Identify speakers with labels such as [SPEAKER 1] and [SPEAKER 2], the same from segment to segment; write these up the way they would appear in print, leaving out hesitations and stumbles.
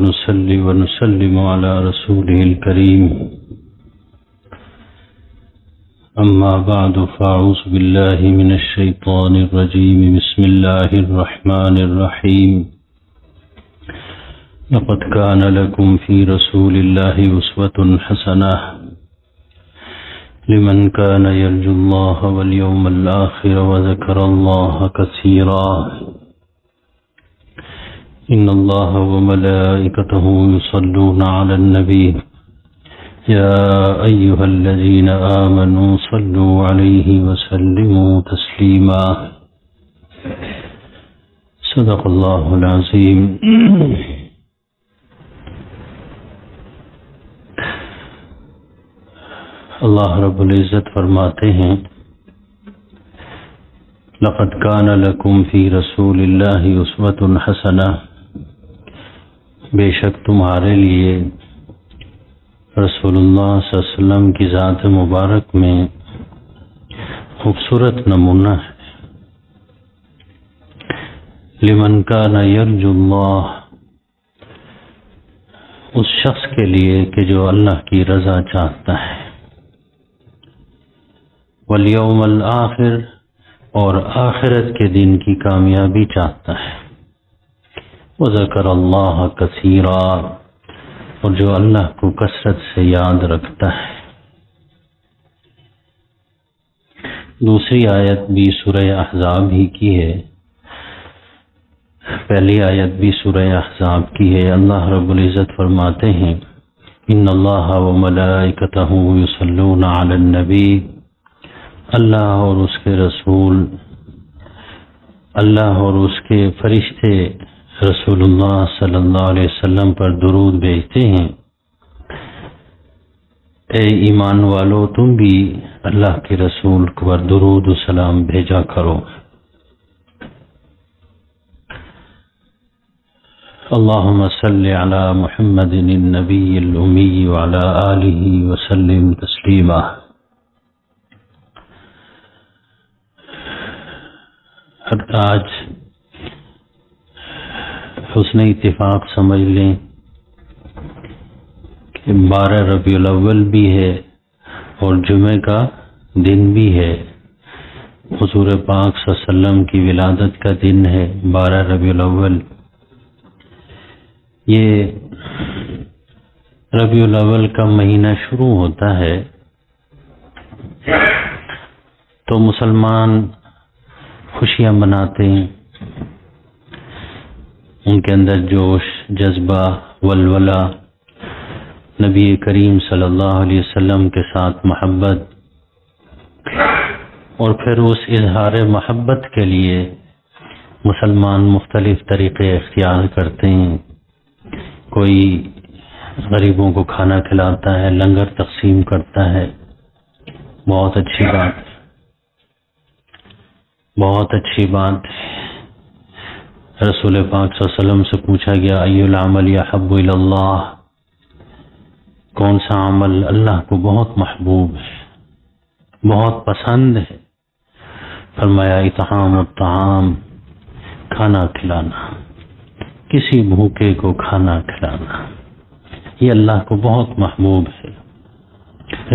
[SPEAKER 1] ونصلي ونسلم على رسوله الكريم أما بعد فأعوذ بالله من الشيطان الرجيم بسم الله الرحمن الرحيم لقد كان لكم في رسول الله أسوة حسنة لمن كان يرجو الله واليوم الآخر وذكر الله كثيرا إن الله وملائكته يصلون على النبي يا أيها الذين آمنوا صلوا عليه وسلموا تسليما صدق الله العظيم اللہ رب العزت فرماتے ہیں لقد كان لكم في رسول الله أسوة حسنة، بے شک تمہارے لیے رسول اللہ صلی اللہ علیہ وسلم کی ذات مبارک میں خوبصورت نمونہ ہے۔ لمن كان يرجو اللہ، اس شخص کے لیے کہ جو اللہ کی رضا چاہتا ہے، والیوم الآخر، اور آخرت کے دن کی کامیابی چاہتا ہے، وذکر اللہ کثیرا، اور جو اللہ کو کثرت سے یاد رکھتا ہے۔ دوسری آیت بھی سورہ احزاب ہی کی ہے، پہلی آیت بھی سورہ احزاب کی ہے۔ اللہ رب العزت فرماتے ہیں ان اللہ وملائکتہ یصلون علی النبی، اللہ اور اس کے رسول، اللہ اور اس کے فرشتے رسول اللہ صلی اللہ علیہ وسلم پر درود بھیجتے ہیں۔ اے ایمان والو، تم بھی اللہ کے رسول پر درود و سلام بھیجا کرو۔ اللہم صلی علی محمد النبی الامی وعلی آلہ وسلم تسلیما۔ آج حسن اتفاق سمجھ لیں کہ 12 ربیع الاول بھی ہے اور جمعہ کا دن بھی ہے، حضور پاک صلی اللہ علیہ وسلم کی ولادت کا دن ہے 12 ربیع الاول۔ یہ ربیع الاول کا مہینہ شروع ہوتا ہے تو مسلمان خوشیاں مناتے ہیں، ان کے اندر جوش، جذبہ، ولولہ، نبی کریم صلی اللہ علیہ وسلم کے ساتھ محبت، اور پھر اس اظہار محبت کے لیے مسلمان مختلف طریقے اختیار کرتے ہیں۔ کوئی غریبوں کو کھانا کھلاتا ہے، لنگر تقسیم کرتا ہے، بہت اچھی بات ہے، بہت اچھی بات ہے۔ رسول پاک صلی اللہ علیہ وسلم سے پوچھا گیا ای العمل احب الی اللہ، کون سا عمل اللہ کو بہت محبوب ہے، بہت پسند ہے؟ فرمایا اطعام الطعام، کھانا کھلانا، کسی بھوکے کو کھانا کھلانا، یہ اللہ کو بہت محبوب ہے۔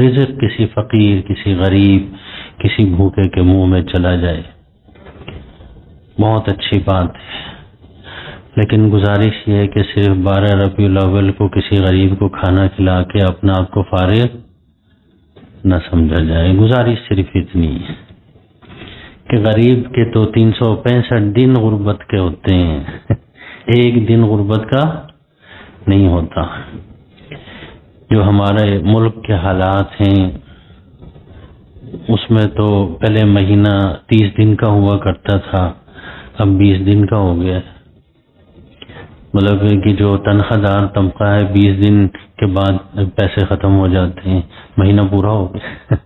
[SPEAKER 1] رزق کسی فقیر، کسی غریب، کسی بھوکے کے منہ میں چلا جائے، بہت اچھی بات ہے، لیکن گزارش یہ ہے کہ صرف 12 ربیع الاول کو کسی غریب کو کھانا کھلا کے اپنا آپ کو فارغ نہ سمجھا جائے۔ گزارش صرف اتنی ہے کہ غریب کے تو 365 دن غربت کے ہوتے ہیں، ایک دن غربت کا نہیں ہوتا۔ جو ہمارے ملک کے حالات ہیں اس میں تو پہلے مہینہ 30 دن کا ہوا کرتا تھا، اب 20 دن کا ہو گیا، مطلب کہ جو تنخواہ دار طبقہ ہے 20 دن کے بعد پیسے ختم ہو جاتے ہیں، مہینہ پورا ہو گیا،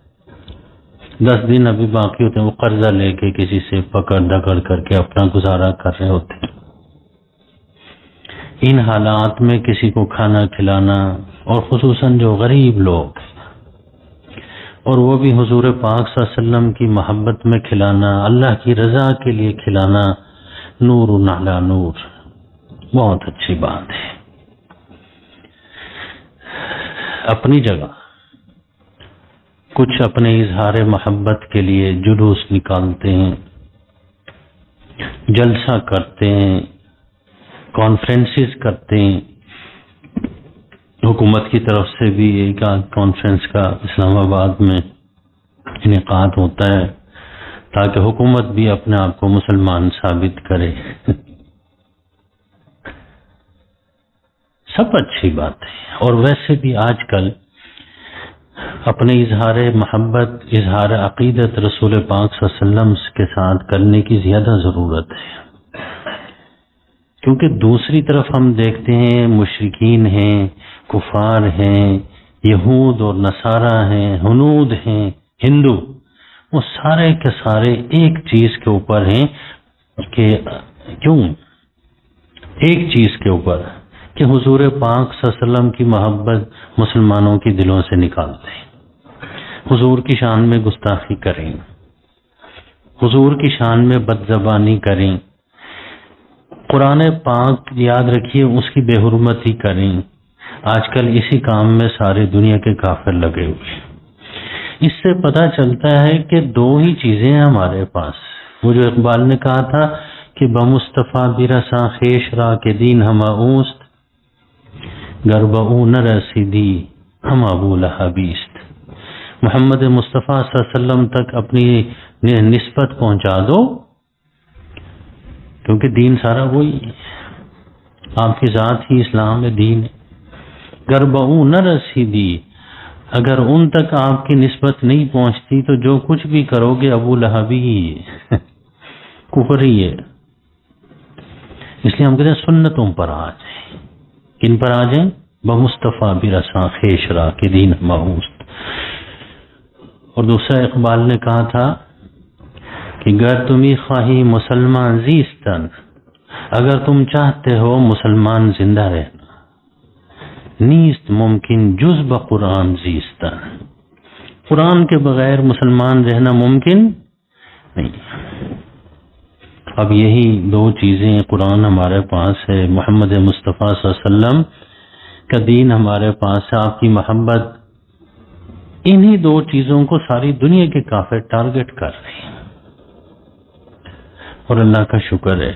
[SPEAKER 1] 10 دن ابھی باقی ہوتے ہیں، وہ قرضہ لے کے کسی سے پکڑ دکڑ کر کے اپنا گزارا کر رہے ہوتے ہیں۔ ان حالات میں کسی کو کھانا کھلانا، اور خصوصاً جو غریب لوگ، اور وہ بھی حضور پاک صلی اللہ علیہ وسلم کی محبت میں کھلانا، اللہ کی رضا کے لیے کھلانا، نور علی نور، بہت اچھی بات ہے۔ اپنی جگہ کچھ اپنے اظہار محبت کے لیے جلوس نکالتے ہیں، جلسہ کرتے ہیں، کانفرنسز کرتے ہیں۔ حکومت کی طرف سے بھی ایک کانفرنس کا اسلام آباد میں انعقاد ہوتا ہے تاکہ حکومت بھی اپنے آپ کو مسلمان ثابت کرے۔ سب اچھی بات ہے، اور ویسے بھی آج کل اپنے اظہار محبت، اظہار عقیدت رسول پاک صلی اللہ علیہ وسلم کے ساتھ کرنے کی زیادہ ضرورت ہے، کیونکہ دوسری طرف ہم دیکھتے ہیں مشرکین ہیں، کفار ہیں، یہود اور نصارہ ہیں، ہنود ہیں، ہندو، وہ سارے کے سارے ایک چیز کے اوپر ہیں کہ کیوں ایک چیز کے اوپر کہ حضور پاک صلی اللہ علیہ وسلم کی محبت مسلمانوں کے دلوں سے نکال دیں، حضور کی شان میں گستاخی کریں، حضور کی شان میں بد زبانی کریں، قرآن پاک یاد رکھیے اس کی بے حرمتی کریں۔ آج کل اسی کام میں ساری دنیا کے کافر لگے ہوئے۔ اس سے پتہ چلتا ہے کہ دو ہی چیزیں ہیں ہمارے پاس، وہ جو اقبال نے کہا تھا کہ بمصطفیٰ برساں خیش را کے دین ہما اوست، گر بہو نہ رسیدی ہم ابو لہبیست۔ محمد مصطفیٰ صلی اللہ علیہ وسلم تک اپنی نسبت پہنچا دو، کیونکہ دین سارا وہی ہے، آپ کی ذات ہی اسلام ہے، دین ہے۔ گر بہو نہ رسیدی، اگر ان تک آپ کی نسبت نہیں پہنچتی تو جو کچھ بھی کرو گے ابو لہبی ہی ہے، کفر ہی ہے۔ اس لیے ہم کہتے ہیں سنتوں پر آ جائیں۔ کن پر آ جائیں؟ بمصطفیٰ برساں خیش را کے دین ماوست۔ اور دوسرا اقبال نے کہا تھا کہ گر تمہیں خواہی مسلمان زیستن، اگر تم چاہتے ہو مسلمان زندہ رہنا، نیست ممکن جز بقرآن زیستن، قرآن کے بغیر مسلمان رہنا ممکن نہیں۔ اب یہی دو چیزیں، قرآن ہمارے پاس ہے، محمد مصطفیٰ صلی اللہ علیہ وسلم کا دین ہمارے پاس ہے، آپ کی محبت، انہی دو چیزوں کو ساری دنیا کے کافر ٹارگٹ کر رہے ہیں۔ اور اللہ کا شکر ہے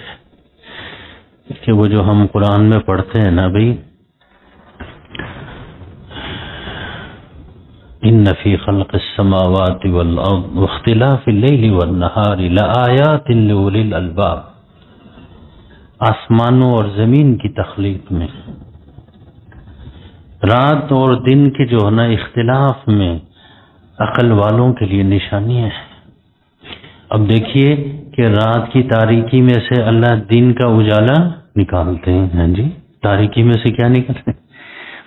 [SPEAKER 1] کہ وہ جو ہم قرآن میں پڑھتے ہیں نا بھائی، ان فی خلق السماوات والارض واختلاف اللیل والنہار لآیات لأولی الالباب، آسمانوں اور زمین کی تخلیق میں، رات اور دن کے جو ہے نا اختلاف میں عقل والوں کے لیے نشانیاں ہیں۔ اب دیکھیے کہ رات کی تاریکی میں سے اللہ دن کا اجالا نکالتے ہیں۔ ہاں جی، تاریکی میں سے کیا نکالتے ہیں؟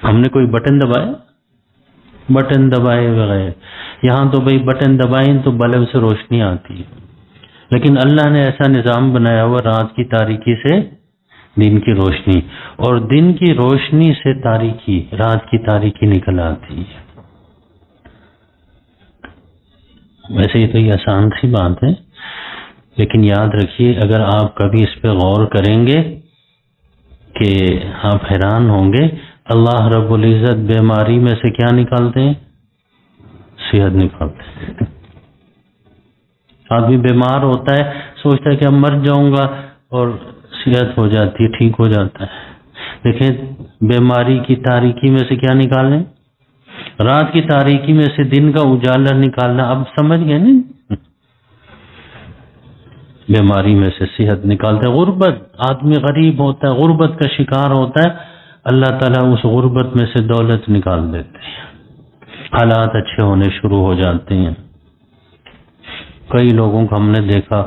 [SPEAKER 1] ہم نے کوئی بٹن دبایا، بٹن دبائے بغیر، یہاں تو بھئی بٹن دبائیں تو بلب سے روشنی آتی ہے، لیکن اللہ نے ایسا نظام بنایا ہوا رات کی تاریکی سے دن کی روشنی، اور دن کی روشنی سے تاریکی، رات کی تاریکی نکل آتی ہے۔ ویسے یہ تو یہ آسان سی بات ہے، لیکن یاد رکھیے اگر آپ کبھی اس پہ غور کریں گے کہ آپ حیران ہوں گے، اللہ رب العزت بیماری میں سے کیا نکالتے ہیں؟ صحت نکالتے ہیں۔ آدمی بیمار ہوتا ہے، سوچتا ہے کہ اب مر جاؤں گا، اور صحت ہو جاتی ہے، ٹھیک ہو جاتا ہے۔ دیکھیں بیماری کی تاریکی میں سے کیا نکالیں؟ رات کی تاریکی میں سے دن کا اجالا نکالنا۔ اب سمجھ گئے نا؟ بیماری میں سے صحت نکالتا ہے۔ غربت، آدمی غریب ہوتا ہے، غربت کا شکار ہوتا ہے، اللہ تعالیٰ اس غربت میں سے دولت نکال دیتے ہیں، حالات اچھے ہونے شروع ہو جاتے ہیں۔ کئی لوگوں کو ہم نے دیکھا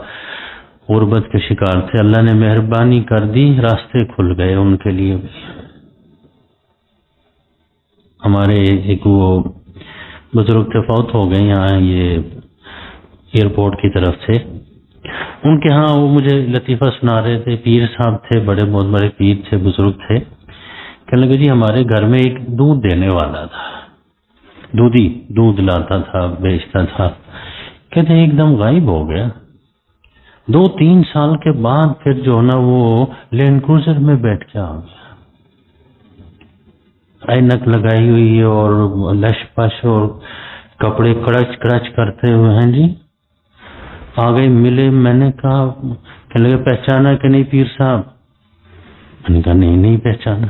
[SPEAKER 1] غربت کے شکار تھے، اللہ نے مہربانی کر دی، راستے کھل گئے ان کے لیے بھی۔ ہمارے ایک وہ بزرگ تھے، فوت ہو گئے یہاں یہ ایئرپورٹ کی طرف سے، ان کے ہاں وہ مجھے لطیفہ سنا رہے تھے، پیر صاحب تھے، بڑے بہت بڑے پیر تھے، بزرگ تھے۔ کہنے لگے جی ہمارے گھر میں ایک دودھ دینے والا تھا، دودھی دودھ لاتا تھا، بیچتا تھا، کہتے ایک دم غائب ہو گیا۔ 2-3 سال کے بعد پھر جو ہے نا وہ لینڈ کروزر میں بیٹھ کے آ گیا۔ اینک لگائی ہوئی ہے اور لش پش اور کپڑے کڑچ کڑچ کرتے ہوئے ہیں جی آ گئے ملے. میں نے کہا کہنے لگے پہچانا کہ نہیں پیر صاحب؟ میں نے کہا نہیں پہچانا.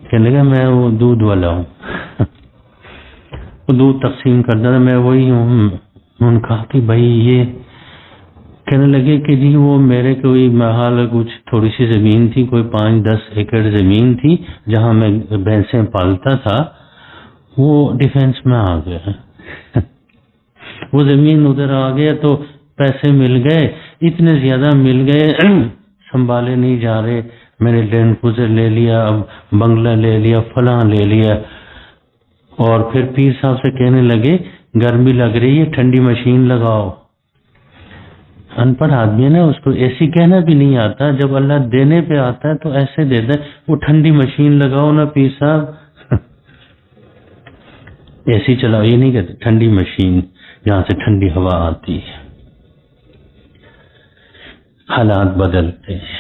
[SPEAKER 1] کہنے لگا میں وہ دودھ والا ہوں وہ دودھ تقسیم کرتا تھا میں وہی ہوں. انہوں نے کہا کہ بھائی یہ کہنے لگے کہ جی وہ میرے کوئی محال کچھ تھوڑی سی زمین تھی کوئی 5-10 ایکڑ زمین تھی جہاں میں بھینسیں پالتا تھا وہ ڈیفینس میں آ گیا وہ زمین ادھر آ گیا تو پیسے مل گئے اتنے زیادہ مل گئے سنبھالے نہیں جا رہے. میں نے لینڈ کروزر لے لیا اب بنگلہ لے لیا فلاں لے لیا اور پھر پیر صاحب سے کہنے لگے گرمی لگ رہی ہے ٹھنڈی مشین لگاؤ. ان پڑھ آدمی ہے نا اس کو ایسی کہنا بھی نہیں آتا جب اللہ دینے پہ آتا ہے تو ایسے دیتا ہے وہ ٹھنڈی مشین لگاؤ نا پیر صاحب ایسی چلاؤ. یہ نہیں کہتے ٹھنڈی مشین جہاں سے ٹھنڈی ہوا آتی ہے. حالات بدلتے ہیں.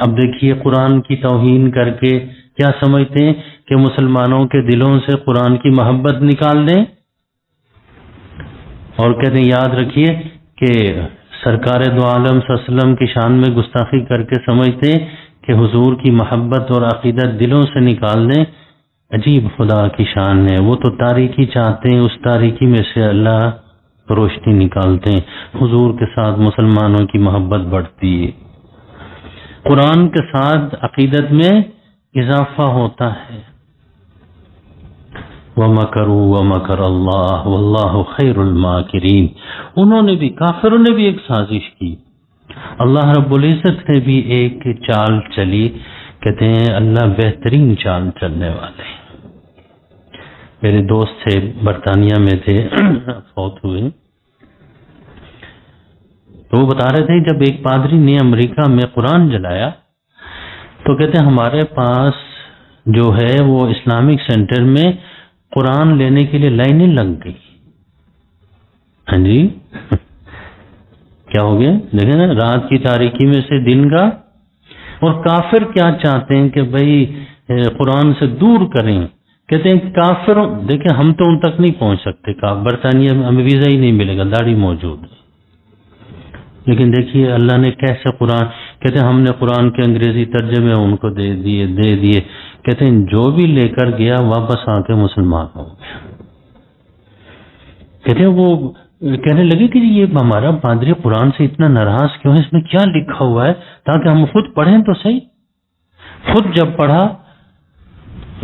[SPEAKER 1] اب دیکھیے قرآن کی توہین کر کے کیا سمجھتے ہیں کہ مسلمانوں کے دلوں سے قرآن کی محبت نکال دیں اور کہتے ہیں یاد رکھیے کہ سرکار دو عالم صلی اللہ علیہ وسلم کی شان میں گستاخی کر کے سمجھتے ہیں کہ حضور کی محبت اور عقیدت دلوں سے نکال دیں. عجیب خدا کی شان ہے. وہ تو تاریکی چاہتے ہیں اس تاریکی میں سے اللہ روشنی نکالتے ہیں. حضور کے ساتھ مسلمانوں کی محبت بڑھتی ہے. قرآن کے ساتھ عقیدت میں اضافہ ہوتا ہے. وَمَكَرُوا وَمَكَرَ اللَّهُ وَاللَّهُ خَيْرُ الْمَاكِرِينَ. انہوں نے بھی کافروں نے بھی ایک سازش کی. اللہ رب العزت نے بھی ایک چال چلی. کہتے ہیں اللہ بہترین چال چلنے والے. میرے دوست تھے برطانیہ میں تھے فوت ہوئے تو وہ بتا رہے تھے جب ایک پادری نے امریکہ میں قرآن جلایا تو کہتے ہیں ہمارے پاس جو ہے وہ اسلامک سینٹر میں قرآن لینے کے لیے لائنیں لگ گئی. ہاں جی کیا ہو گیا دیکھیں نا رات کی تاریکی میں سے دن کا. اور کافر کیا چاہتے ہیں کہ بھئی قرآن سے دور کریں. کہتے ہیں کافر دیکھیں ہم تو ان تک نہیں پہنچ سکتے. برطانیہ میں ہمیں ویزا ہی نہیں ملے گا داڑھی موجود ہے. لیکن دیکھیے اللہ نے کیسے قرآن کہتے ہیں ہم نے قرآن کے انگریزی ترجمے ان کو دے دیے. کہتے ہیں جو بھی لے کر گیا واپس آ کے مسلمان ہو گیا. کہتے ہیں وہ کہنے لگے کہ یہ ہمارا پادری قرآن سے اتنا ناراض کیوں ہے اس میں کیا لکھا ہوا ہے تاکہ ہم خود پڑھیں تو صحیح. خود جب پڑھا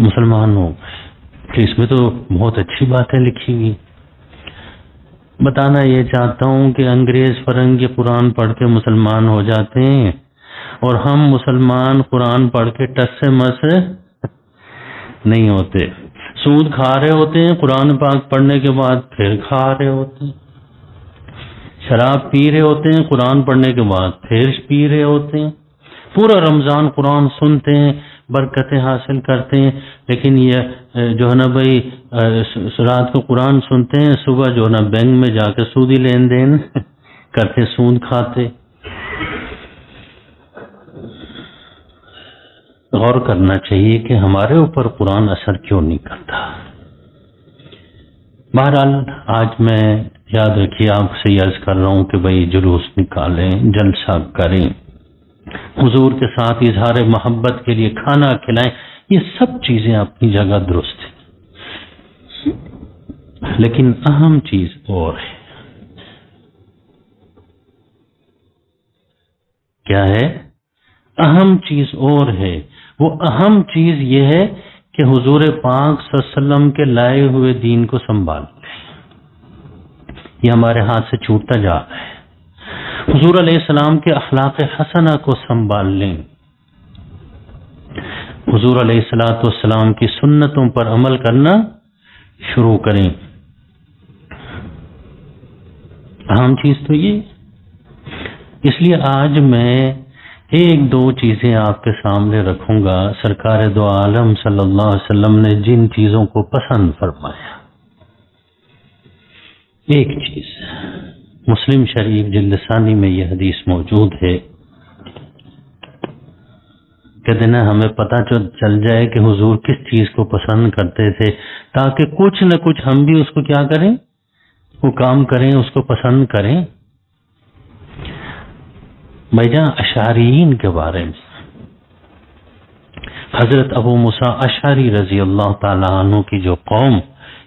[SPEAKER 1] مسلمان ہو گئے کہ اس میں تو بہت اچھی باتیں لکھی ہوئی. بتانا یہ چاہتا ہوں کہ انگریز فرنگی قرآن پڑھ کے مسلمان ہو جاتے ہیں اور ہم مسلمان قرآن پڑھ کے ٹس سے مس نہیں ہوتے. سود کھا رہے ہوتے ہیں قرآن پاک پڑھنے کے بعد پھر کھا رہے ہوتے ہیں. شراب پی رہے ہوتے ہیں قرآن پڑھنے کے بعد پھر پی رہے ہوتے ہیں. پورا رمضان قرآن سنتے ہیں برکتیں حاصل کرتے ہیں لیکن یہ جو ہے نا بھائی رات کو قرآن سنتے ہیں صبح جو ہے نا بینک میں جا کے سودی لین دین کرتے سود کھاتے. غور کرنا چاہیے کہ ہمارے اوپر قرآن اثر کیوں نہیں کرتا. بہرحال آج میں یاد رکھیے آپ سے عرض کر رہا ہوں کہ بھائی جلوس نکالیں جلسہ کریں حضور کے ساتھ اظہار محبت کے لیے کھانا کھلائیں. یہ سب چیزیں اپنی جگہ درست ہیں لیکن اہم چیز اور ہے. کیا ہے؟ اہم چیز اور ہے. وہ اہم چیز یہ ہے کہ حضور پاک صلی اللہ علیہ وسلم کے لائے ہوئے دین کو سنبھال لیں. یہ ہمارے ہاتھ سے چھوٹتا جا رہا ہے. حضور علیہ السلام کے اخلاق حسنہ کو سنبھال لیں. حضور علیہ السلام کی سنتوں پر عمل کرنا شروع کریں. اہم چیز تو یہ. اس لیے آج میں ایک دو چیزیں آپ کے سامنے رکھوں گا. سرکار دو عالم صلی اللہ علیہ وسلم نے جن چیزوں کو پسند فرمایا. ایک چیز مسلم شریف جلد ثانی میں یہ حدیث موجود ہے کہتے نا ہمیں پتہ چل جائے کہ حضور کس چیز کو پسند کرتے تھے، تاکہ کچھ نہ کچھ ہم بھی اس کو کیا کریں، وہ کام کریں، اس کو پسند کریں۔ بھائی جان اشعریین کے بارے میں حضرت ابو موسیٰ اشعری رضی اللہ تعالیٰ عنہ کی جو قوم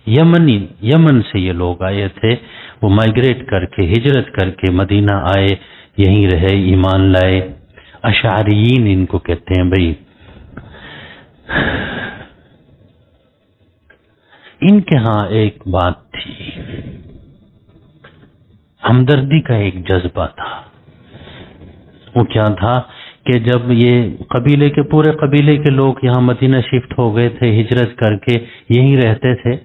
[SPEAKER 1] یمن سے یہ لوگ آئے تھے، وہ مائگریٹ کر کے ہجرت کر کے مدینہ آئے، یہیں رہے، ایمان لائے، اشعریین ان کو کہتے ہیں۔ بھائی ان کے ہاں ایک بات تھی، ہمدردی کا ایک جذبہ تھا۔ وہ کیا تھا کہ جب یہ قبیلے کے پورے قبیلے کے لوگ یہاں مدینہ شفٹ ہو گئے تھے، ہجرت کر کے یہیں رہتے تھے،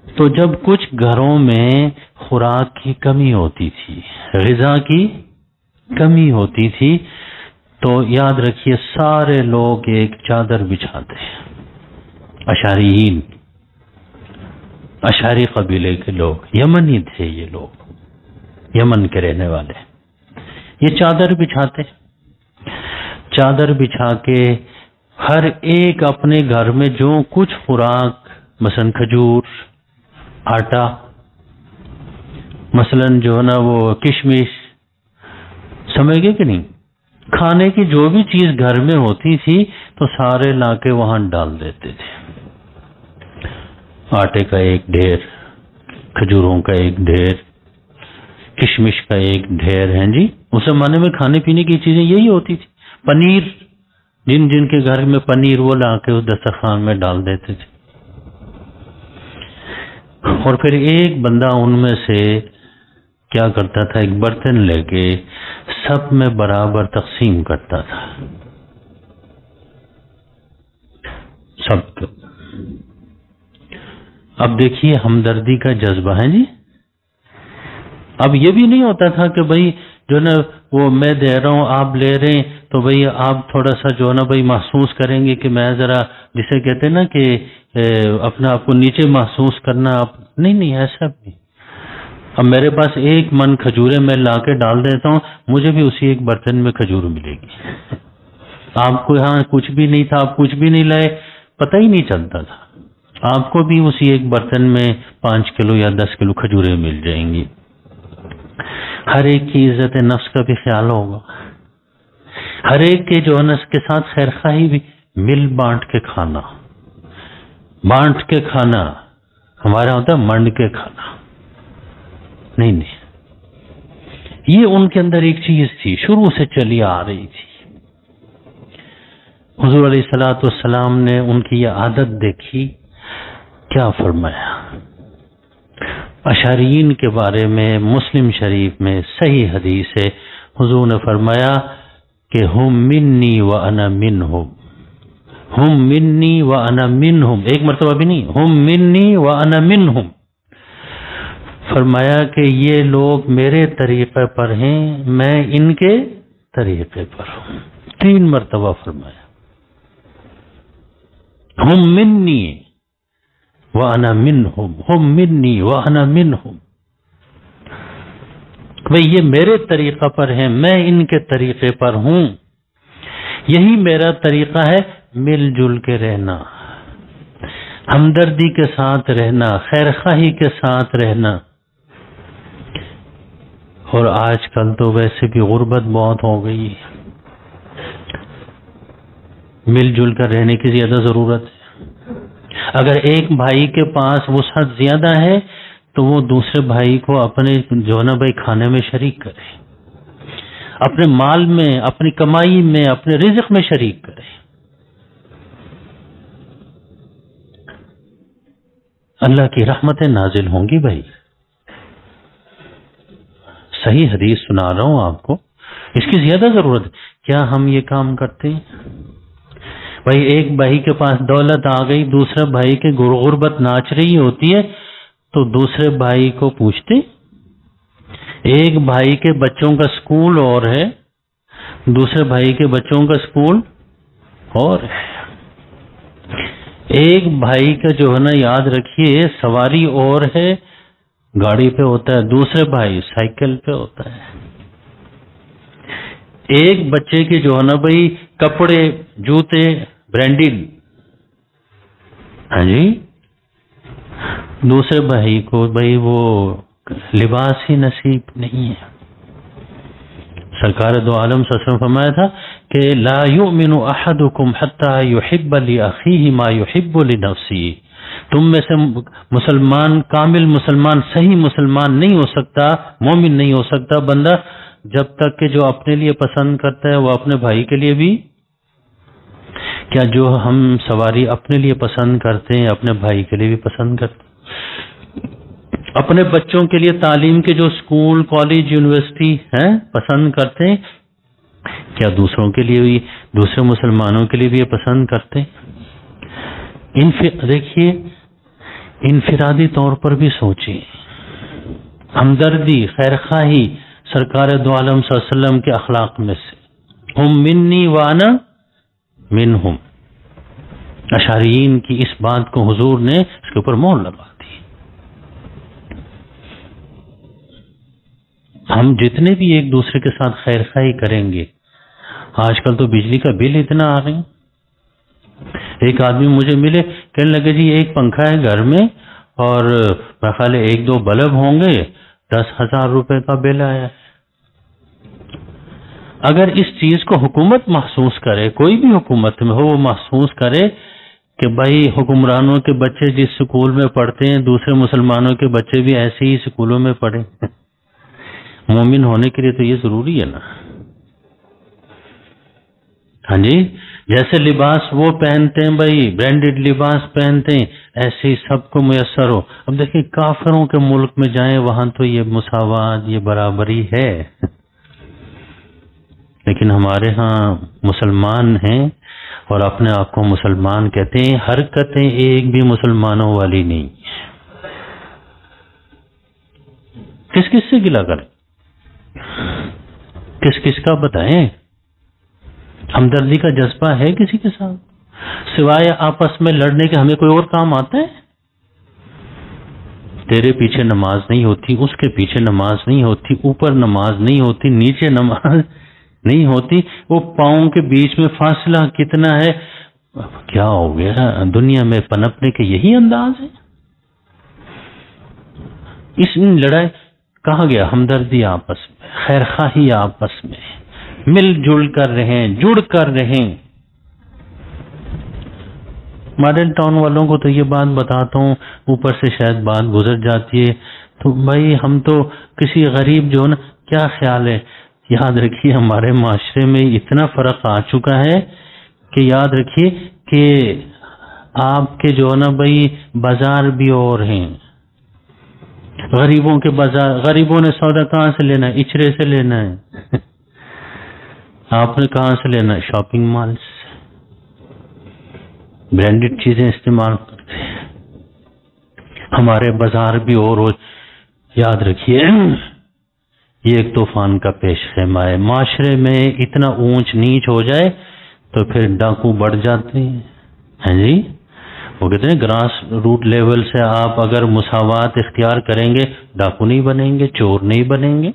[SPEAKER 1] تو جب کچھ گھروں میں خوراک کی کمی ہوتی تھی، غذا کی کمی ہوتی تھی، تو یاد رکھیے سارے لوگ ایک چادر بچھاتے، اشعریین، اشعری قبیلے کے لوگ، یمنی تھے یہ لوگ، یمن کے رہنے والے، یہ چادر بچھاتے، چادر بچھا کے ہر ایک اپنے گھر میں جو کچھ خوراک، مثلا کھجور، آٹا، مثلا جو ہے نا وہ کشمش، سمجھ گئے کہ نہیں، کھانے کی جو بھی چیز گھر میں ہوتی تھی تو سارے لا کے وہاں ڈال دیتے تھے۔ آٹے کا ایک ڈھیر، کھجوروں کا ایک ڈھیر، کشمش کا ایک ڈھیر ہے جی۔ اس زمانے میں کھانے پینے کی چیزیں یہی ہوتی تھی۔ پنیر، جن جن کے گھر میں پنیر، وہ لا کے اس دسترخوان میں ڈال دیتے تھے، اور پھر ایک بندہ ان میں سے کیا کرتا تھا، ایک برتن لے کے سب میں برابر تقسیم کرتا تھا، سب کو۔ اب دیکھیے ہمدردی کا جذبہ ہے جی۔ اب یہ بھی نہیں ہوتا تھا کہ بھائی جو نا وہ میں دے رہا ہوں آپ لے رہے ہیں تو بھئی آپ تھوڑا سا جو ہے نا بھئی محسوس کریں گے کہ میں ذرا، جسے کہتے ہیں نا کہ اپنا آپ کو نیچے محسوس کرنا، آپ نہیں ایسا بھی۔ اب میرے پاس ایک من کھجوریں میں لا کے ڈال دیتا ہوں، مجھے بھی اسی ایک برتن میں کھجور ملے گی۔ آپ کو یہاں کچھ بھی نہیں تھا، آپ کچھ بھی نہیں لائے، پتہ ہی نہیں چلتا تھا، آپ کو بھی اسی ایک برتن میں 5 کلو یا 10 کلو کھجوریں مل جائیں گی۔ ہر ایک کی عزت نفس کا بھی خیال ہوگا، ہر ایک کے جو نفس کے ساتھ خیر خواہی بھی، مل بانٹ کے کھانا، بانٹ کے کھانا، ہمارا ہوتا ہے منڈ کے کھانا، نہیں، یہ ان کے اندر ایک چیز تھی، شروع سے چلی آ رہی تھی۔ حضور علیہ الصلوۃ والسلام نے ان کی یہ عادت دیکھی، کیا فرمایا؟ اشعریین کے بارے میں مسلم شریف میں صحیح حدیث ہے، حضور نے فرمایا کہ ہم منی و انا منہم، ہم منی و انا منہم، ایک مرتبہ بھی نہیں، ہم منی و انا منہم، فرمایا کہ یہ لوگ میرے طریقے پر ہیں، میں ان کے طریقے پر ہوں، 3 مرتبہ فرمایا، ہم منی وَأَنَا مِنْهُمْ، ہم منی وَأَنَا مِنْهُمْ، بھئی یہ میرے طریقہ پر ہیں، میں ان کے طریقے پر ہوں، یہی میرا طریقہ ہے، مل جل کے رہنا، ہمدردی کے ساتھ رہنا، خیر خواہی کے ساتھ رہنا۔ اور آج کل تو ویسے بھی غربت بہت ہو گئی، مل جل کر رہنے کی زیادہ ضرورت ہے۔ اگر ایک بھائی کے پاس وسعت زیادہ ہے تو وہ دوسرے بھائی کو اپنے جو نا بھائی کھانے میں شریک کرے، اپنے مال میں، اپنی کمائی میں، اپنے رزق میں شریک کرے۔ اللہ کی رحمتیں نازل ہوں گی بھائی، صحیح حدیث سنا رہا ہوں آپ کو، اس کی زیادہ ضرورت ہے۔ کیا ہم یہ کام کرتے ہیں؟ بھائی ایک بھائی کے پاس دولت آ گئی، دوسرے بھائی کے غربت ناچ رہی ہوتی ہے تو دوسرے بھائی کو پوچھتے؟ ایک بھائی کے بچوں کا سکول اور ہے، دوسرے بھائی کے بچوں کا سکول اور ہے۔ ایک بھائی کا جو ہے نا یاد رکھیے سواری اور ہے، گاڑی پہ ہوتا ہے، دوسرے بھائی سائیکل پہ ہوتا ہے۔ ایک بچے کی جو ہے نا بھائی کپڑے جوتے برانڈیڈ، ہاں جی، دوسرے بھائی کو بھائی وہ لباس ہی نصیب نہیں ہے۔ سرکار دو عالم صلی اللہ علیہ وسلم فرمایا تھا کہ لا یؤمن احدکم حتی یحب لاخیہ ما یحب لنفسہ، تم میں سے مسلمان، کامل مسلمان، صحیح مسلمان نہیں ہو سکتا، مومن نہیں ہو سکتا بندہ جب تک کہ جو اپنے لیے پسند کرتا ہے وہ اپنے بھائی کے لیے بھی، کیا جو ہم سواری اپنے لیے پسند کرتے ہیں اپنے بھائی کے لیے بھی پسند کرتے ہیں؟ اپنے بچوں کے لیے تعلیم کے جو اسکول کالج یونیورسٹی ہیں پسند کرتے ہیں، کیا دوسروں کے لیے بھی، دوسرے مسلمانوں کے لیے بھی یہ پسند کرتے ہیں؟ دیکھیے انفرادی طور پر بھی سوچیں، ہمدردی، خیرخواہی سرکار دو عالم صلی اللہ علیہ وسلم کے اخلاق میں سے، ہم منی وانا منہم، اشعریین کی اس بات کو حضور نے اس کے اوپر مہر لگا دی۔ ہم جتنے بھی ایک دوسرے کے ساتھ خیر خواہی کریں گے، آج کل تو بجلی کا بل اتنا آ رہے ہیں، ایک آدمی مجھے ملے کہنے لگے جی ایک پنکھا ہے گھر میں اور میرے خیال ہے 1-2 بلب ہوں گے، 10,000 روپے کا بل آیا ہے۔ اگر اس چیز کو حکومت محسوس کرے، کوئی بھی حکومت میں ہو، وہ محسوس کرے کہ بھائی حکمرانوں کے بچے جس سکول میں پڑھتے ہیں دوسرے مسلمانوں کے بچے بھی ایسے ہی سکولوں میں پڑھیں، مومن ہونے کے لیے تو یہ ضروری ہے نا۔ ہاں جی، جیسے لباس وہ پہنتے ہیں بھائی برانڈیڈ لباس پہنتے ہیں، ایسے ہی سب کو میسر ہو۔ اب دیکھیں کافروں کے ملک میں جائیں وہاں تو یہ مساوات، یہ برابری ہے، لیکن ہمارے ہاں مسلمان ہیں اور اپنے آپ کو مسلمان کہتے ہیں، حرکتیں ایک بھی مسلمانوں والی نہیں۔ کس کس سے گلا کریں، کس کس کا بتائیں؟ ہمدردی کا جذبہ ہے کسی کے ساتھ سوائے آپس میں لڑنے کے؟ ہمیں کوئی اور کام آتا ہے؟ تیرے پیچھے نماز نہیں ہوتی، اس کے پیچھے نماز نہیں ہوتی، اوپر نماز نہیں ہوتی، نیچے نماز نہیں ہوتی، وہ پاؤں کے بیچ میں فاصلہ کتنا ہے؟ کیا ہو گیا؟ دنیا میں پنپنے کے یہی انداز ہے؟ اس لڑائی کہا گیا ہمدردی آپس میں، خیر خواہی آپس میں، مل جل کر رہیں، جڑ کر رہیں۔ ماڈرن ٹاؤن والوں کو تو یہ بات بتاتا ہوں، اوپر سے شاید بات گزر جاتی ہے، تو بھائی ہم تو کسی غریب جو نا، کیا خیال ہے، یاد رکھیے ہمارے معاشرے میں اتنا فرق آ چکا ہے کہ یاد رکھیے کہ آپ کے جو نا بھائی بازار بھی اور ہیں، غریبوں کے بازار، غریبوں نے سودا کہاں سے لینا ہے؟ اچرے سے لینا ہے، آپ نے کہاں سے لینا ہے؟ شاپنگ مال سے، برانڈیڈ چیزیں استعمال کرتے ہیں، ہمارے بازار بھی اور یاد رکھیے یہ ایک طوفان کا پیش خیمہ ہے۔ معاشرے میں اتنا اونچ نیچ ہو جائے تو پھر ڈاکو بڑھ جاتے ہیں، ہیں جی، وہ کہتے ہیں گراس روٹ لیول سے آپ اگر مساوات اختیار کریں گے ڈاکو نہیں بنیں گے، چور نہیں بنیں گے۔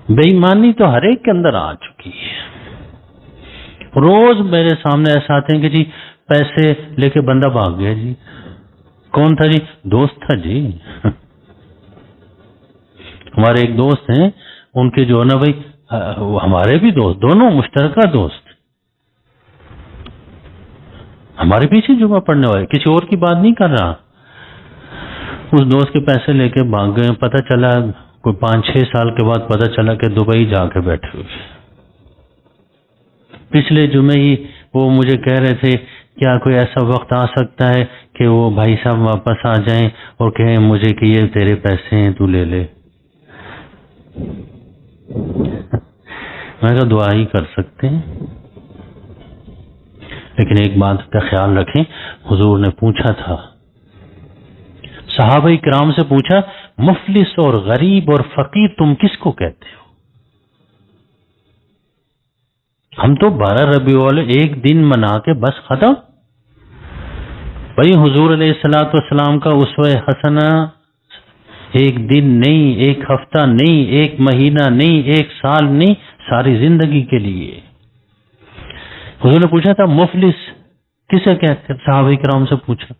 [SPEAKER 1] بے ایمانی تو ہر ایک کے اندر آ چکی ہے، روز میرے سامنے ایسا آتے ہیں کہ جی پیسے لے کے بندہ بھاگ گیا جی، کون تھا جی؟ دوست تھا جی۔ ہمارے ایک دوست ہیں، ان کے جو ہے نا بھائی ہمارے بھی دوست، دونوں مشترکہ دوست، ہمارے پیچھے جمعہ پڑھنے والے، کسی اور کی بات نہیں کر رہا، اس دوست کے پیسے لے کے بھاگ گئے، پتہ چلا کوئی 5-6 سال کے بعد پتہ چلا کہ دبئی جا کے بیٹھے ہوئے۔ پچھلے جمعے ہی وہ مجھے کہہ رہے تھے کیا کوئی ایسا وقت آ سکتا ہے کہ وہ بھائی صاحب واپس آ جائیں اور کہیں مجھے کہ یہ تیرے پیسے ہیں تو لے لے۔ میں کہا دعا ہی کر سکتے ہیں، لیکن ایک بات کا خیال رکھیں، حضور نے پوچھا تھا، صحابہ کرام سے پوچھا مفلس اور غریب اور فقیر تم کس کو کہتے ہو؟ ہم تو 12 ربیع الاول ایک دن منا کے بس ختم۔ بھائی حضور علیہ الصلوۃ والسلام کا اسوہ حسنہ ایک دن نہیں، ایک ہفتہ نہیں، ایک مہینہ نہیں، ایک سال نہیں، ساری زندگی کے لیے. حضور نے پوچھا تھا مفلس کسے کہتے ہیں؟ صحابہ کرام سے پوچھا.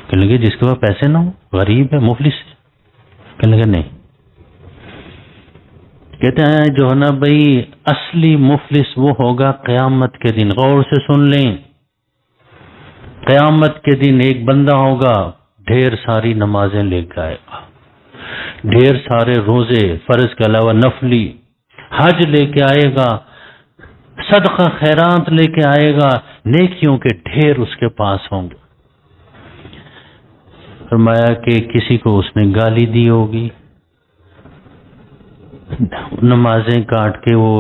[SPEAKER 1] کہنے لگے جس کے پاس پیسے نہ ہو، غریب ہے، مفلس ہے. کہنے لگے نہیں. کہتے ہیں جو ہے نا بھائی اصلی مفلس وہ ہوگا قیامت کے دن. غور سے سن لیں، قیامت کے دن ایک بندہ ہوگا ڈھیر ساری نمازیں لے کے آئے گا، ڈھیر سارے روزے فرض کے علاوہ نفلی، حج لے کے آئے گا، صدقہ خیرات لے کے آئے گا، نیکیوں کے ڈھیر اس کے پاس ہوں گے. فرمایا کہ کسی کو اس نے گالی دی ہوگی، نمازیں کاٹ کے، وہ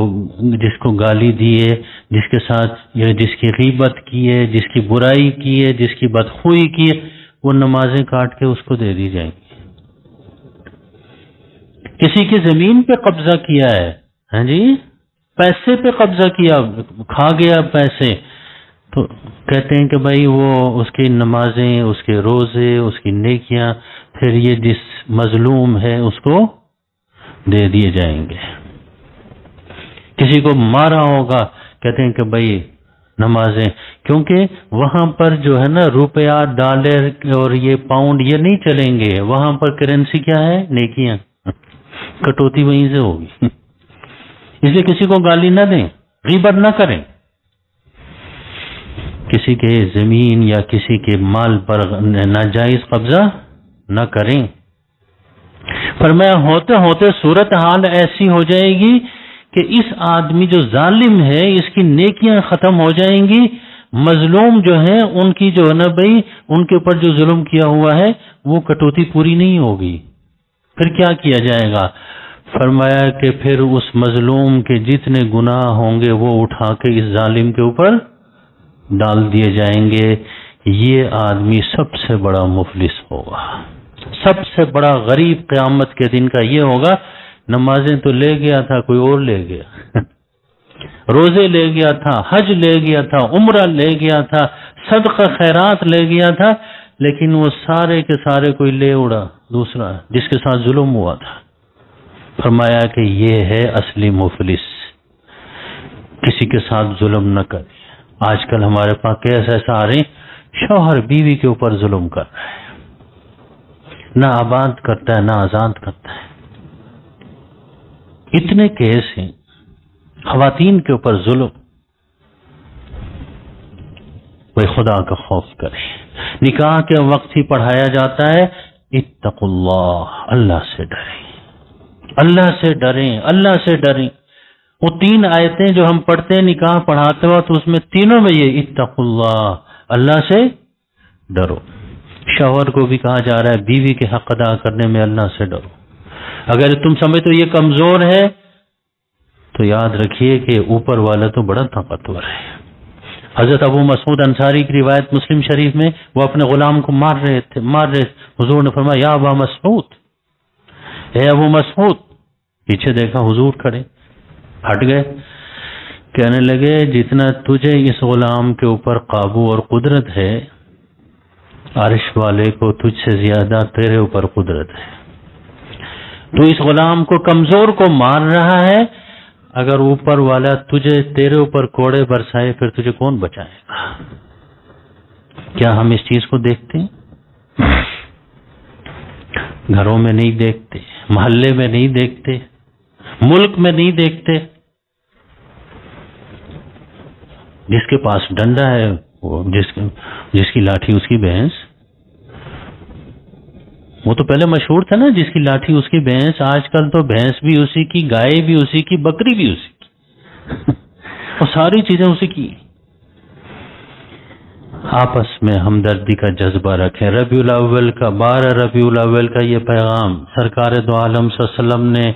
[SPEAKER 1] جس کو گالی دی ہے، جس کے ساتھ یا جس کی غیبت کی ہے، جس کی برائی کی ہے، جس کی بدخوئی کی ہے، وہ نمازیں کاٹ کے اس کو دے دی جائیں گی. کسی کی زمین پہ قبضہ کیا ہے، ہاں جی، پیسے پہ قبضہ کیا، کھا گیا پیسے، تو کہتے ہیں کہ بھائی وہ اس کی نمازیں، اس کے روزے، اس کی نیکیاں پھر یہ جس مظلوم ہے اس کو دے دیے جائیں گے. کسی کو مارا ہوگا، کہتے ہیں کہ بھائی نمازیں، کیونکہ وہاں پر جو ہے نا روپیہ، ڈالر اور یہ پاؤنڈ یہ نہیں چلیں گے. وہاں پر کرنسی کیا ہے؟ نیکیاں. کٹوتی وہیں سے ہوگی. اس لیے کسی کو گالی نہ دیں، غیبت نہ کریں، کسی کے زمین یا کسی کے مال پر ناجائز قبضہ نہ کریں. فرمایا ہوتے ہوتے صورتحال ایسی ہو جائے گی کہ اس آدمی جو ظالم ہے اس کی نیکیاں ختم ہو جائیں گی، مظلوم جو ہیں ان کی جو ہے نا بھائی ان کے اوپر جو ظلم کیا ہوا ہے وہ کٹوتی پوری نہیں ہوگی. پھر کیا کیا جائے گا؟ فرمایا کہ پھر اس مظلوم کے جتنے گناہ ہوں گے وہ اٹھا کے اس ظالم کے اوپر ڈال دیے جائیں گے. یہ آدمی سب سے بڑا مفلس ہوگا، سب سے بڑا غریب قیامت کے دن کا یہ ہوگا. نمازیں تو لے گیا تھا، کوئی اور لے گیا، روزے لے گیا تھا، حج لے گیا تھا، عمرہ لے گیا تھا، صدقہ خیرات لے گیا تھا، لیکن وہ سارے کے سارے کوئی لے اڑا دوسرا جس کے ساتھ ظلم ہوا تھا. فرمایا کہ یہ ہے اصلی مفلس، کسی کے ساتھ ظلم نہ کرے. آج کل ہمارے پاس کیس ایسا آ رہے ہیں، شوہر بیوی کے اوپر ظلم کر رہا ہے، نہ آباد کرتا ہے نہ آزاد کرتا ہے. اتنے کیس ہیں خواتین کے اوپر ظلم. وہ خدا کا خوف کرے. نکاح کے وقت ہی پڑھایا جاتا ہے اتقوا اللہ، اللہ سے ڈریں، اللہ سے ڈریں، اللہ سے ڈریں. وہ 3 آیتیں جو ہم پڑھتے ہیں نکاح پڑھاتے وقت اس میں تینوں میں یہ اتقوا اللہ، اللہ سے ڈرو. شوہر کو بھی کہا جا رہا ہے بیوی کے حق ادا کرنے میں اللہ سے ڈرو. اگر تم سمجھتے ہو یہ کمزور ہے تو یاد رکھیے کہ اوپر والا تو بڑا طاقتور ہے. حضرت ابو مسعود انصاری کی روایت مسلم شریف میں، وہ اپنے غلام کو مار رہے تھے. حضور نے فرمایا یا ابا مسعود، اے ابو مسعود. پیچھے دیکھا حضور کھڑے، ہٹ گئے. کہنے لگے جتنا تجھے اس غلام کے اوپر قابو اور قدرت ہے، عرش والے کو تجھ سے زیادہ تیرے اوپر قدرت ہے. تو اس غلام کو کمزور کو مار رہا ہے، اگر اوپر والا تجھے تیرے اوپر کوڑے برسائے پھر تجھے کون بچائے گا؟ کیا ہم اس چیز کو دیکھتے ہیں؟ گھروں میں نہیں دیکھتے، محلے میں نہیں دیکھتے، ملک میں نہیں دیکھتے. جس کے پاس ڈنڈا ہے وہ جس کی لاٹھی اس کی بھینس. وہ تو پہلے مشہور تھا نا، جس کی لاٹھی اس کی بھینس. آج کل تو بھینس بھی اسی کی، گائے بھی اسی کی، بکری بھی اسی کی، اور ساری چیزیں اسی کی. آپس میں ہمدردی کا جذبہ رکھیں. ربیع الاول کا 12 ربیع الاول کا یہ پیغام سرکار دو عالم صلی اللہ علیہ وسلم نے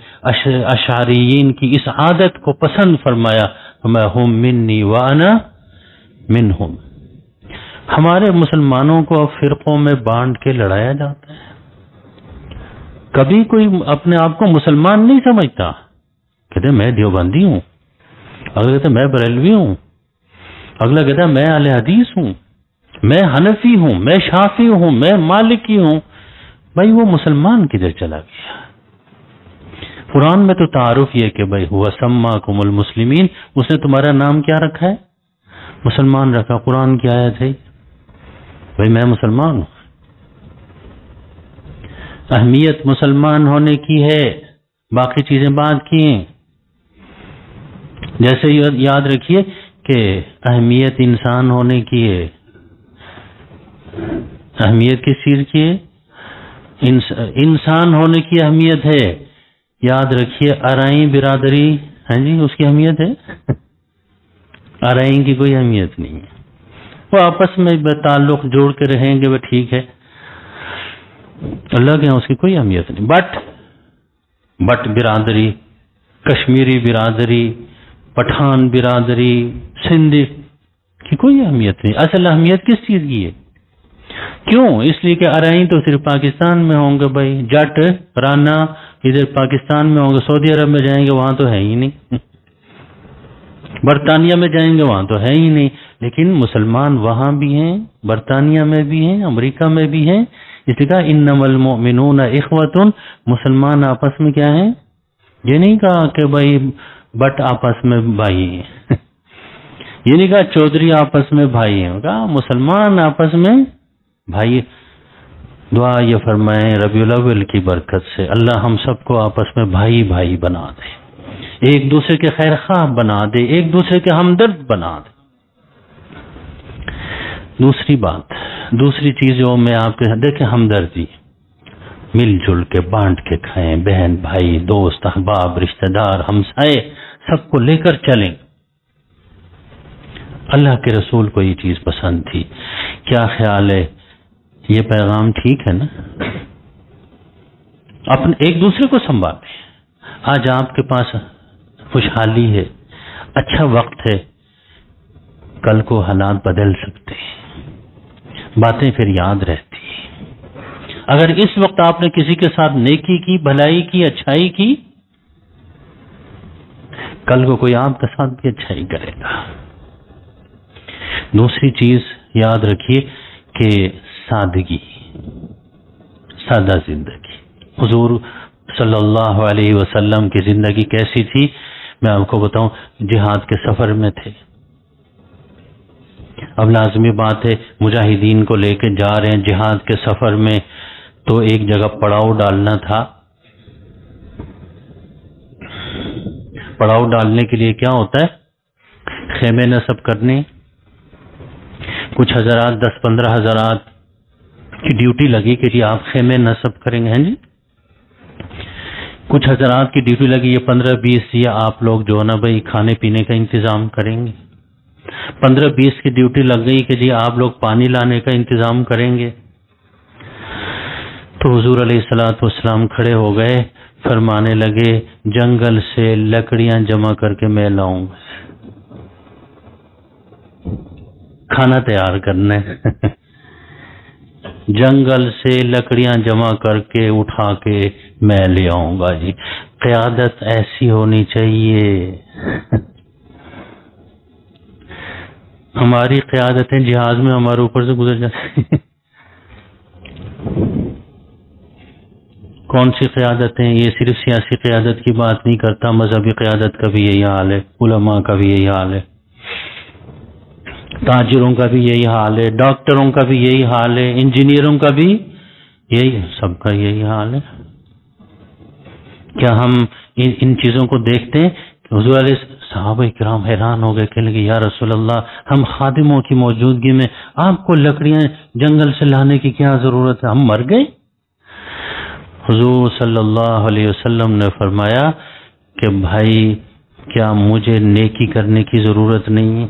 [SPEAKER 1] اشعریین کی اس عادت کو پسند فرمایا. ہم منی وانا منہم. ہمارے مسلمانوں کو فرقوں میں بانٹ کے لڑایا جاتا ہے. کبھی کوئی اپنے آپ کو مسلمان نہیں سمجھتا. کہتے میں دیوبندی ہوں، اگلا کہتا میں بریلوی ہوں، اگلا کہتا میں اہل حدیث ہوں، میں حنفی ہوں، میں شافعی ہوں، میں مالکی ہوں. بھائی وہ مسلمان کدھر چلا گیا؟ قرآن میں تو تعارف یہ کہ بھائی ہوا سماکم المسلمین، اس نے تمہارا نام کیا رکھا ہے؟ مسلمان رکھا۔ قرآن کی آیت ہے بھائی میں مسلمان ہوں، اہمیت مسلمان ہونے کی ہے، باقی چیزیں بات کی ہیں۔ جیسے یاد رکھیے کہ اہمیت انسان ہونے کی ہے، اہمیت کس چیز کی ہے؟ انسان ہونے کی اہمیت ہے۔ یاد رکھیے ارائیں برادری، ہاں جی، اس کی اہمیت ہے؟ ارائیں کی کوئی اہمیت نہیں ہے، وہ آپس میں تعلق جوڑ کے رہیں گے وہ ٹھیک ہے، اللہ کے اس کی کوئی اہمیت نہیں۔ بٹ برادری، کشمیری برادری، پٹھان برادری، سندھی کی کوئی اہمیت نہیں۔ اصل اہمیت کس چیز کی ہے؟ کیوں؟ اس لیے کہ ارائیں تو صرف پاکستان میں ہوں گے بھائی، جٹ رانا ادھر پاکستان میں ہوں گے، سعودی عرب میں جائیں گے وہاں تو ہے ہی نہیں، برطانیہ میں جائیں گے وہاں تو ہے ہی نہیں، لیکن مسلمان وہاں بھی ہیں، برطانیہ میں بھی ہیں، امریکہ میں بھی ہیں۔ اس لیے کہا انما المؤمنون اخوۃ، مسلمان آپس میں کیا ہیں؟ یہ نہیں کہا کہ بھائی بٹ آپس میں بھائی ہیں، یہ نہیں کہا چودھری آپس میں بھائی ہیں، کہا مسلمان آپس میں بھائی۔ دعا یہ فرمائیں ربیع الاول کی برکت سے اللہ ہم سب کو آپس میں بھائی بھائی بنا دے، ایک دوسرے کے خیر خواہ بنا دے، ایک دوسرے کے ہمدرد بنا دے۔ دوسری بات، دوسری چیز جو میں آپ کے دیکھیں، ہمدردی، مل جل کے بانٹ کے کھائیں، بہن بھائی دوست احباب رشتہ دار ہمسائے سب کو لے کر چلیں۔ اللہ کے رسول کو یہ چیز پسند تھی۔ کیا خیال ہے؟ یہ پیغام ٹھیک ہے نا؟ اپنے ایک دوسرے کو سنبھالیں۔ آج آپ کے پاس خوشحالی ہے، اچھا وقت ہے، کل کو حالات بدل سکتے ہیں، باتیں پھر یاد رہتی ہیں۔ اگر اس وقت آپ نے کسی کے ساتھ نیکی کی، بھلائی کی، اچھائی کی، کل کو کوئی آپ کے ساتھ بھی اچھائی کرے گا۔ دوسری چیز یاد رکھیے کہ سادگی، سادہ زندگی۔ حضور صلی اللہ علیہ وسلم کی زندگی کیسی تھی میں آپ کو بتاؤں، جہاد کے سفر میں تھے۔ اب لازمی بات ہے مجاہدین کو لے کے جا رہے ہیں جہاد کے سفر میں، تو ایک جگہ پڑاؤ ڈالنا تھا۔ پڑاؤ ڈالنے کے لیے کیا ہوتا ہے؟ خیمے نصب کرنے۔ کچھ حضرات 10-15 حضرات کی ڈیوٹی لگی کہ جی آپ خیمے نصب کریں گے، ہیں جی۔ کچھ حضرات کی ڈیوٹی لگی یہ 15-20 یا آپ لوگ جو ہے نا بھائی کھانے پینے کا انتظام کریں گے۔ 15-20 کی ڈیوٹی لگ گئی کہ جی آپ لوگ پانی لانے کا انتظام کریں گے۔ تو حضور علیہ الصلوۃ والسلام کھڑے ہو گئے، فرمانے لگے جنگل سے لکڑیاں جمع کر کے میں لاؤں گا، کھانا تیار کرنا ہے۔ جنگل سے لکڑیاں جمع کر کے اٹھا کے میں لے آؤں گا جی۔ قیادت ایسی ہونی چاہیے۔ ہماری قیادتیں جہاز میں ہمارے اوپر سے گزر جاتی ہیں۔ کون سی قیادتیں؟ یہ صرف سیاسی قیادت کی بات نہیں کرتا، مذہبی قیادت کا بھی یہی حال ہے، علماء کا بھی یہی حال ہے، تاجروں کا بھی یہی حال ہے، ڈاکٹروں کا بھی یہی حال ہے، انجینئروں کا بھی یہی، سب کا یہی حال ہے۔ کیا ہم ان چیزوں کو دیکھتے ہیں؟ حضور علیہ صحابہ کرام حیران ہو گئے، کہنے لگے یا رسول اللہ ہم خادموں کی موجودگی میں آپ کو لکڑیاں جنگل سے لانے کی کیا ضرورت ہے؟ ہم مر گئے؟ حضور صلی اللہ علیہ وسلم نے فرمایا کہ بھائی کیا مجھے نیکی کرنے کی ضرورت نہیں ہے؟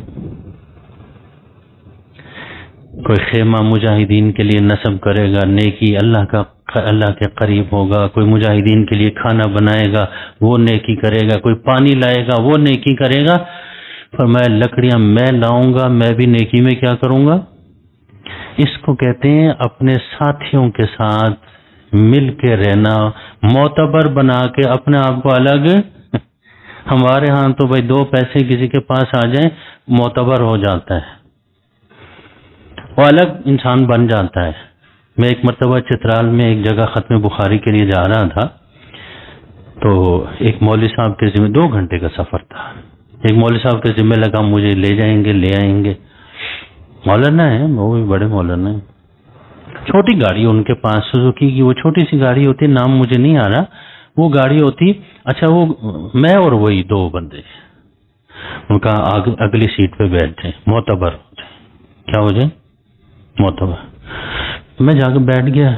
[SPEAKER 1] کوئی خیمہ مجاہدین کے لیے نصب کرے گا، نیکی اللہ کے قریب ہوگا، کوئی مجاہدین کے لیے کھانا بنائے گا وہ نیکی کرے گا، کوئی پانی لائے گا وہ نیکی کرے گا۔ فرمایا لکڑیاں میں لاؤں گا، میں بھی نیکی میں کیا کروں گا؟ اس کو کہتے ہیں اپنے ساتھیوں کے ساتھ مل کے رہنا، معتبر بنا کے اپنے آپ کو الگ۔ ہمارے ہاں تو بھائی 2 پیسے کسی کے پاس آ جائیں معتبر ہو جاتا ہے، وہ الگ انسان بن جاتا ہے۔ میں ایک مرتبہ چترال میں ایک جگہ ختم بخاری کے لیے جا رہا تھا، تو ایک مولوی صاحب کے ذمہ 2 گھنٹے کا سفر تھا. ایک مولوی صاحب کے ذمہ لگا مجھے لے جائیں گے لے آئیں گے. مولانا ہے وہ بھی بڑے مولانا ہیں. چھوٹی گاڑی ان کے پاس سوزوکی کی وہ چھوٹی سی گاڑی ہوتی نام مجھے نہیں آ رہا وہ گاڑی ہوتی. اچھا وہ میں اور وہی 2 بندے ان کا اگلی سیٹ پہ بیٹھ جائیں معتبر ہو جائے. کیا ہو جائے معتبر. میں جا کے بیٹھ گیا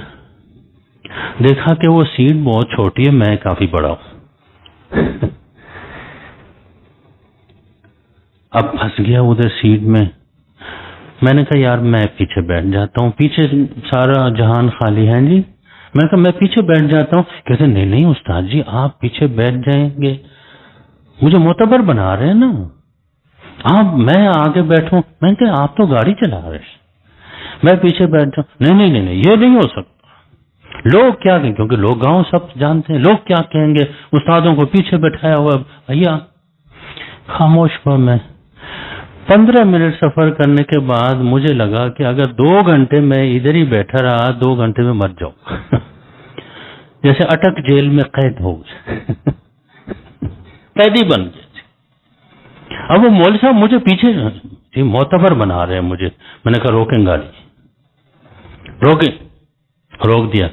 [SPEAKER 1] دیکھا کہ وہ سیٹ بہت چھوٹی ہے میں کافی بڑا ہوں. اب پھنس گیا ادھر سیٹ میں. میں نے کہا یار میں پیچھے بیٹھ جاتا ہوں پیچھے سارا جہان خالی ہے جی. میں نے کہا میں پیچھے بیٹھ جاتا ہوں. کہتے نہیں نہیں استاد جی آپ پیچھے بیٹھ جائیں گے مجھے معتبر بنا رہے ہیں نا آپ میں آگے بیٹھوں. میں نے کہا آپ تو گاڑی چلا رہے ہیں میں پیچھے بیٹھ جاؤں. نہیں نہیں نہیں یہ نہیں ہو سکتا. لوگ کیا کہیں کیونکہ لوگ گاؤں سب جانتے ہیں لوگ کیا کہیں گے استادوں کو پیچھے بیٹھایا ہوا بھیا. خاموش ہوا میں. 15 منٹ سفر کرنے کے بعد مجھے لگا کہ اگر 2 گھنٹے میں ادھر ہی بیٹھا رہا 2 گھنٹے میں مر جاؤں جیسے اٹک جیل میں قید ہو گئے قیدی بن گئے. اب وہ مولوی صاحب مجھے پیچھے معتبر بنا رہے ہیں مجھے. میں نے کہا روکیں گاڑی روک دیا.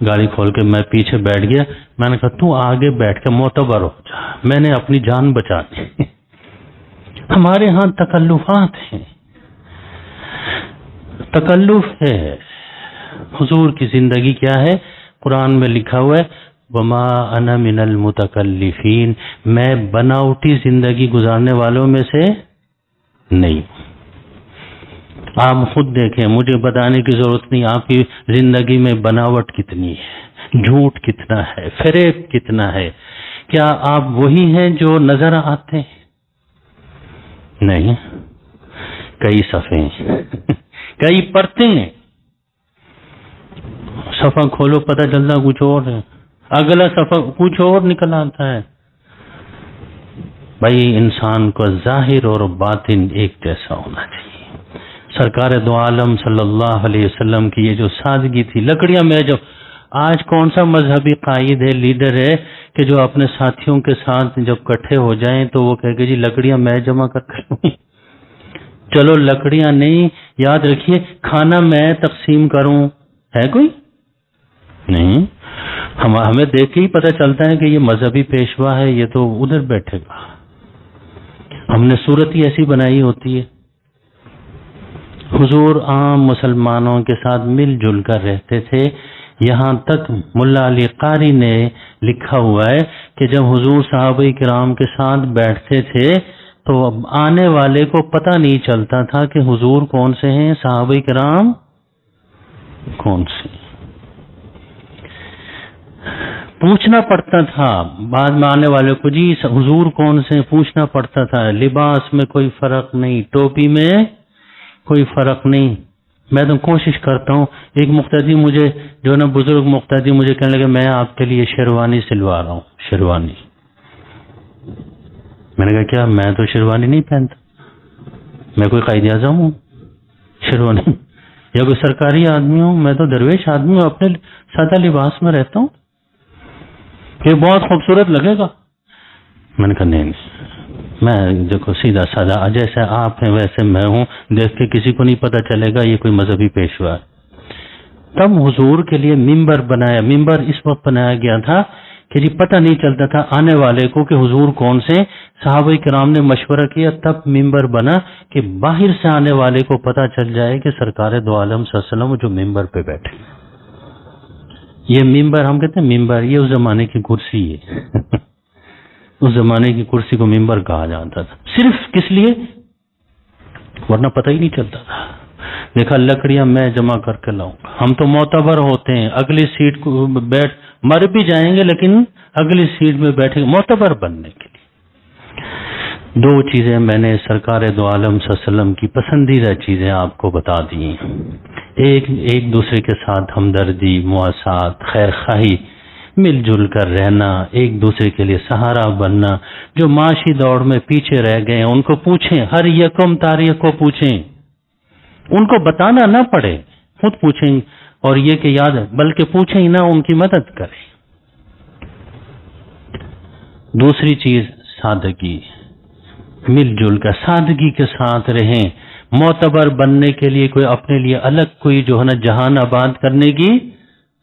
[SPEAKER 1] گاڑی کھول کے میں پیچھے بیٹھ گیا. میں نے کہا تو آگے بیٹھ کے معتبر ہو جا میں نے اپنی جان بچا دی. ہمارے ہاں تکلفات ہیں تکلف ہے. حضور کی زندگی کیا ہے قرآن میں لکھا ہوا ہے وما انا من المتکلفین میں بناوٹی زندگی گزارنے والوں میں سے نہیں. آپ خود دیکھیں مجھے بتانے کی ضرورت نہیں آپ کی زندگی میں بناوٹ کتنی ہے جھوٹ کتنا ہے فریب کتنا ہے. کیا آپ وہی ہیں جو نظر آتے ہیں؟ نہیں کئی صفحے کئی پرتیں. صفحہ کھولو پتہ چلتا کچھ اور ہے اگلا صفحہ کچھ اور نکل آتا ہے. بھائی انسان کو ظاہر اور باطن ایک جیسا ہونا چاہیے. سرکار دو عالم صلی اللہ علیہ وسلم کی یہ جو سادگی تھی لکڑیاں میں جو آج کون سا مذہبی قائد ہے لیڈر ہے کہ جو اپنے ساتھیوں کے ساتھ جب کٹھے ہو جائیں تو وہ کہے کہ جی لکڑیاں میں جمع کر لوں. چلو لکڑیاں نہیں یاد رکھیے کھانا میں تقسیم کروں ہے کوئی نہیں. ہمیں دیکھ کے ہی پتہ چلتا ہے کہ یہ مذہبی پیشوا ہے یہ تو ادھر بیٹھے گا. ہم نے صورت ہی ایسی بنائی ہوتی ہے. حضور عام مسلمانوں کے ساتھ مل جل کر رہتے تھے. یہاں تک ملا علی قاری نے لکھا ہوا ہے کہ جب حضور صحابہ کرام کے ساتھ بیٹھتے تھے تو آنے والے کو پتہ نہیں چلتا تھا کہ حضور کون سے ہیں صحابہ کرام کون سے. پوچھنا پڑتا تھا بعد میں آنے والے کو جی حضور کون سے پوچھنا پڑتا تھا. لباس میں کوئی فرق نہیں ٹوپی میں کوئی فرق نہیں. میں تو کوشش کرتا ہوں ایک مقتدی مجھے جو نا بزرگ مقتدی مجھے کہنے لگے میں آپ کے لیے شیروانی سلوا رہا ہوں شیروانی. میں نے کہا کیا میں تو شیروانی نہیں پہنتا میں کوئی قائد اعظم ہوں شیروانی یا کوئی سرکاری آدمی ہوں. میں تو درویش آدمی ہوں اپنے سادہ لباس میں رہتا ہوں یہ بہت خوبصورت لگے گا. میں نے کہا نہیں میں دیکھو سیدھا سادہ جیسے آپ ہیں ویسے میں ہوں دیکھ کے کسی کو نہیں پتہ چلے گا یہ کوئی مذہبی پیشوا ہے. تب حضور کے لیے ممبر بنایا. ممبر اس وقت بنایا گیا تھا کہ جی پتہ نہیں چلتا تھا آنے والے کو کہ حضور کون سے. صحابہ کرام نے مشورہ کیا تب ممبر بنا کہ باہر سے آنے والے کو پتہ چل جائے کہ سرکار دو عالم صلی اللہ علیہ وسلم جو ممبر پہ بیٹھے. یہ ممبر ہم کہتے ہیں ممبر یہ اس زمانے کی کرسی ہے اس زمانے کی کرسی کو ممبر کہا جاتا تھا صرف کس لیے ورنہ پتہ ہی نہیں چلتا تھا. دیکھا لکڑیاں میں جمع کر کے لاؤں. ہم تو معتبر ہوتے ہیں اگلی سیٹ کو بیٹھ مر بھی جائیں گے لیکن اگلی سیٹ میں بیٹھیں گے معتبر بننے کے لیے. 2 چیزیں میں نے سرکار دو عالم صلی اللہ علیہ وسلم کی پسندیدہ چیزیں آپ کو بتا دی. ایک دوسرے کے ساتھ ہمدردی مواسات خیر خواہی مل جل کر رہنا ایک دوسرے کے لیے سہارا بننا. جو معاشی دوڑ میں پیچھے رہ گئے ان کو پوچھیں ہر یکم تاریخ کو پوچھیں ان کو بتانا نہ پڑے خود پوچھیں اور یہ کہ یاد ہے بلکہ پوچھیں ہی نہ ان کی مدد کریں. دوسری چیز سادگی، مل جل کر سادگی کے ساتھ رہیں. معتبر بننے کے لیے کوئی اپنے لیے الگ کوئی جو ہے نا جہان آباد کرنے کی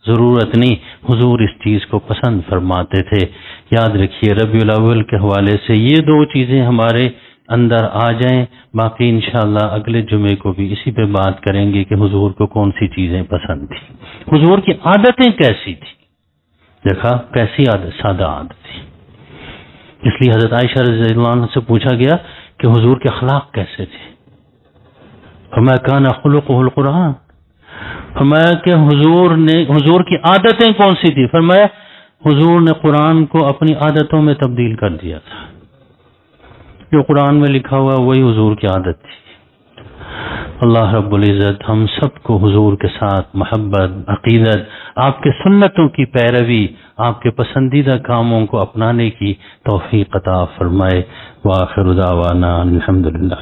[SPEAKER 1] ضرورت نہیں. حضور اس چیز کو پسند فرماتے تھے. یاد رکھیے ربیع الاول کے حوالے سے یہ دو چیزیں ہمارے اندر آ جائیں. باقی انشاءاللہ اگلے جمعے کو بھی اسی پہ بات کریں گے کہ حضور کو کون سی چیزیں پسند تھی، حضور کی عادتیں کیسی تھی. دیکھا کیسی عادت، سادہ عادت تھی. اس لیے حضرت عائشہ رضی اللہ عنہ سے پوچھا گیا کہ حضور کے اخلاق کیسے تھے. فرمایا کان خلقہ القرآن. فرمایا کہ حضور کی عادتیں کون سی تھی. فرمایا حضور نے قرآن کو اپنی عادتوں میں تبدیل کر دیا تھا. جو قرآن میں لکھا ہوا وہی حضور کی عادت تھی. اللہ رب العزت ہم سب کو حضور کے ساتھ محبت، عقیدت، آپ کے سنتوں کی پیروی، آپ کے پسندیدہ کاموں کو اپنانے کی توفیق عطا فرمائے. وآخر دعوانا الحمدللہ.